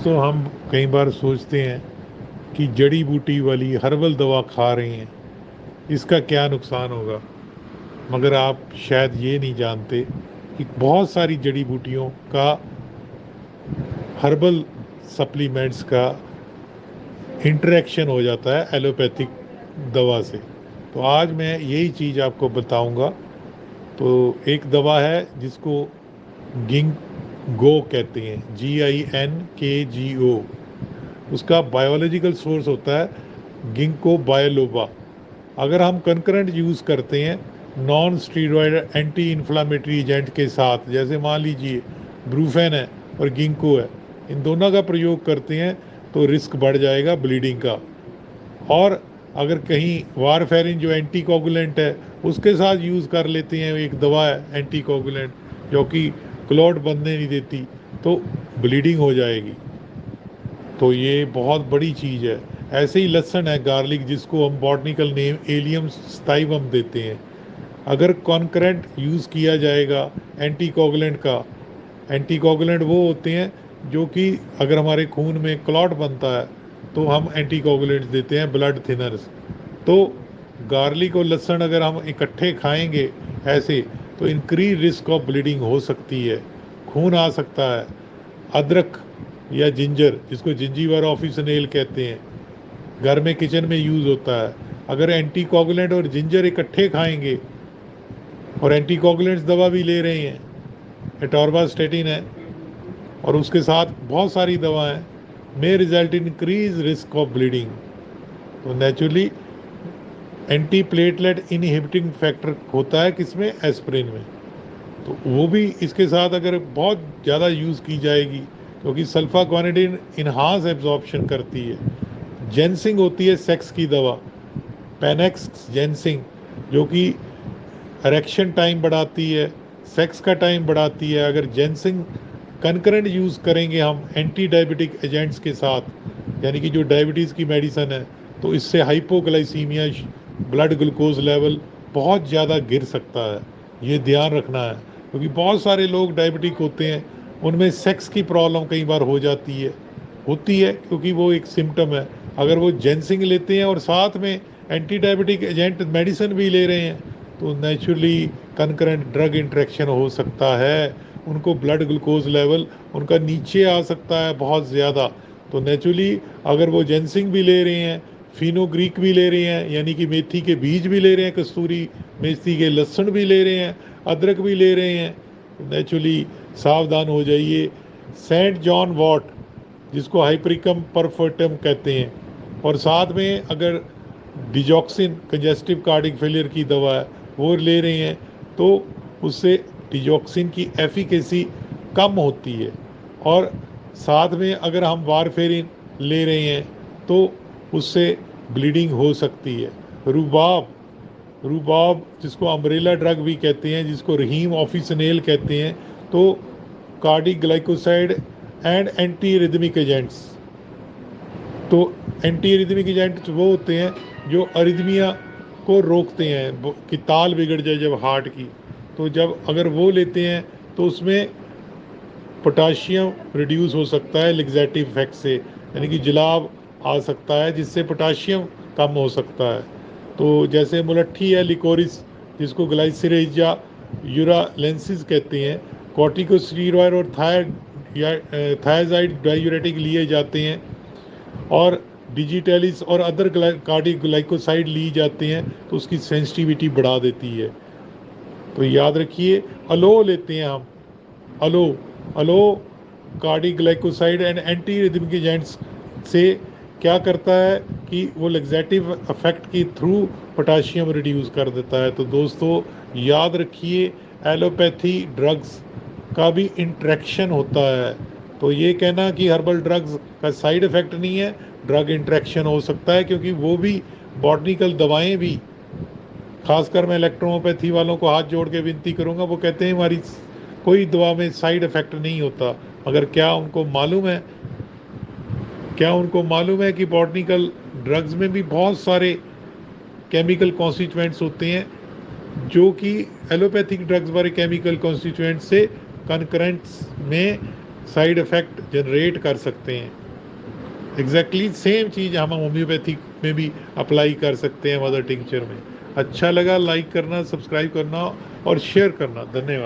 दोस्तों, हम कई बार सोचते हैं कि जड़ी बूटी वाली हर्बल दवा खा रहे हैं, इसका क्या नुकसान होगा। मगर आप शायद ये नहीं जानते कि बहुत सारी जड़ी बूटियों का, हर्बल सप्लीमेंट्स का इंटरेक्शन हो जाता है एलोपैथिक दवा से। तो आज मैं यही चीज़ आपको बताऊंगा। तो एक दवा है जिसको गिंगो कहते हैं, GINKGO। उसका बायोलॉजिकल सोर्स होता है गिंको बायोलोबा। अगर हम कंकरेंट यूज़ करते हैं non steroid anti inflammatory agent के साथ, जैसे मान लीजिए ब्रूफेन है और गिंको है, इन दोनों का प्रयोग करते हैं तो रिस्क बढ़ जाएगा ब्लीडिंग का। और अगर कहीं वारफेरिन जो एंटी कोगुलेंट है उसके साथ यूज़ कर लेते हैं, एक दवा है एंटी कोगुलेंट जो कि क्लॉट बनने नहीं देती, तो ब्लीडिंग हो जाएगी। तो ये बहुत बड़ी चीज़ है। ऐसे ही लहसुन है, गार्लिक, जिसको हम बॉटनिकल नेम एलियम स्टाइवम देते हैं। अगर कॉन्करेंट यूज़ किया जाएगा एंटीकोगुलेंट का, एंटीकोगुलेंट वो होते हैं जो कि अगर हमारे खून में क्लॉट बनता है तो हम एंटीकोगुलेंट्स देते हैं, ब्लड थिनर्स। तो गार्लिक और लहसुन अगर हम इकट्ठे खाएंगे ऐसे, तो इंक्रीज रिस्क ऑफ ब्लीडिंग हो सकती है, खून आ सकता है। अदरक या जिंजर, जिसको जिंजीवर ऑफिसनेल कहते हैं, घर में किचन में यूज़ होता है। अगर एंटीकोगुलेंट और जिंजर इकट्ठे खाएंगे और एंटीकोगुलेंट्स दवा भी ले रहे हैं, एटॉर्वास्टेटिन है और उसके साथ बहुत सारी दवाएं, may result in increase risk of bleeding. तो naturally anti platelet inhibiting factor होता है किसमें, एस्पिरिन में। तो वो भी इसके साथ अगर बहुत ज़्यादा यूज़ की जाएगी, क्योंकि सल्फा क्वानिडीन इन्हांस एब्जॉर्प्शन करती है। जेंसिंग होती है सेक्स की दवा, पेनेक्स जेंसिंग, जो कि एरेक्शन टाइम बढ़ाती है, सेक्स का टाइम बढ़ाती है। अगर जेंसिंग कंकरेंट यूज़ करेंगे हम एंटी डायबिटिक एजेंट्स के साथ, यानी कि जो डायबिटीज़ की मेडिसन है, तो इससे हाइपोग्लाइसीमिया, ब्लड ग्लूकोज लेवल बहुत ज़्यादा गिर सकता है। ये ध्यान रखना है, क्योंकि बहुत सारे लोग डायबिटिक होते हैं, उनमें सेक्स की प्रॉब्लम कई बार हो जाती है, होती है क्योंकि वो एक सिम्टम है। अगर वो जेंसिंग लेते हैं और साथ में एंटी डायबिटिक एजेंट मेडिसिन भी ले रहे हैं, तो नेचुरली कंकरेंट ड्रग इंटरेक्शन हो सकता है, उनको ब्लड ग्लूकोज लेवल उनका नीचे आ सकता है बहुत ज़्यादा। तो नेचुरली अगर वो जेंसिंग भी ले रहे हैं, फिनोग्रीक भी ले रहे हैं, यानी कि मेथी के बीज भी ले रहे हैं, कस्तूरी मेथी के लहसुन भी ले रहे हैं, अदरक भी ले रहे हैं, तो नेचुरली सावधान हो जाइए। सेंट जॉन वॉट, जिसको हाइपरिकम परफर्टम कहते हैं, और साथ में अगर डिजॉक्सिन कंजेस्टिव कार्डिक फेलियर की दवा है वो ले रहे हैं, तो उससे डिजॉक्सिन की एफिकेसी कम होती है। और साथ में अगर हम वारफेरिन ले रहे हैं तो उससे ब्लीडिंग हो सकती है। रुबाब, रुबाब जिसको अम्ब्रेला ड्रग भी कहते हैं, जिसको रहीम ऑफिसनेल कहते हैं, तो cardiac glycoside and anti rhythmic agents. तो एंटी रिदमिक एजेंट्स वो होते हैं जो अरिदमिया को रोकते हैं कि ताल बिगड़ जाए जब हार्ट की, तो जब अगर वो लेते हैं तो उसमें पोटाशियम रिड्यूस हो सकता है लिग्जैटिव इफेक्ट से, यानी कि जुलाब आ सकता है जिससे पोटाशियम कम हो सकता है। तो जैसे मुलट्ठी है, लिकोरिस, जिसको ग्लाइसिरेजा यूरालेंसिस कहते हैं, कॉर्टिकोस्टेरॉइड और थायजाइड डायूरेटिक लिए जाते हैं, और डिजिटलिस और अदर कार्डियोग्लाइकोसाइड ली जाते हैं, तो उसकी सेंसिटिविटी बढ़ा देती है। तो याद रखिए, अलो लेते हैं हम, aloe, aloe cardioglycoside and anti rhythmic agents से क्या करता है कि वो लेग्जेटिव इफेक्ट के थ्रू पोटाशियम रिड्यूस कर देता है। तो दोस्तों याद रखिए, एलोपैथी ड्रग्स का भी इंट्रैक्शन होता है। तो ये कहना कि हर्बल ड्रग्स का साइड इफ़ेक्ट नहीं है, ड्रग इंट्रैक्शन हो सकता है, क्योंकि वो भी बॉटनिकल दवाएं भी, खासकर मैं इलेक्ट्रोपैथी वालों को हाथ जोड़ के विनती करूंगा, वो कहते हैं हमारी कोई दवा में साइड इफ़ेक्ट नहीं होता। मगर क्या उनको मालूम है कि बॉटनिकल ड्रग्स में भी बहुत सारे केमिकल कॉन्स्टिट्यूएंट्स होते हैं जो कि एलोपैथिक ड्रग्स वाले केमिकल कॉन्स्टिट्यूएंट से कंकरेंट्स में साइड इफ़ेक्ट जनरेट कर सकते हैं। एग्जैक्टली सेम चीज़ हम होम्योपैथिक में भी अप्लाई कर सकते हैं मदर टिंचर में। अच्छा लगा लाइक करना, सब्सक्राइब करना और शेयर करना। धन्यवाद।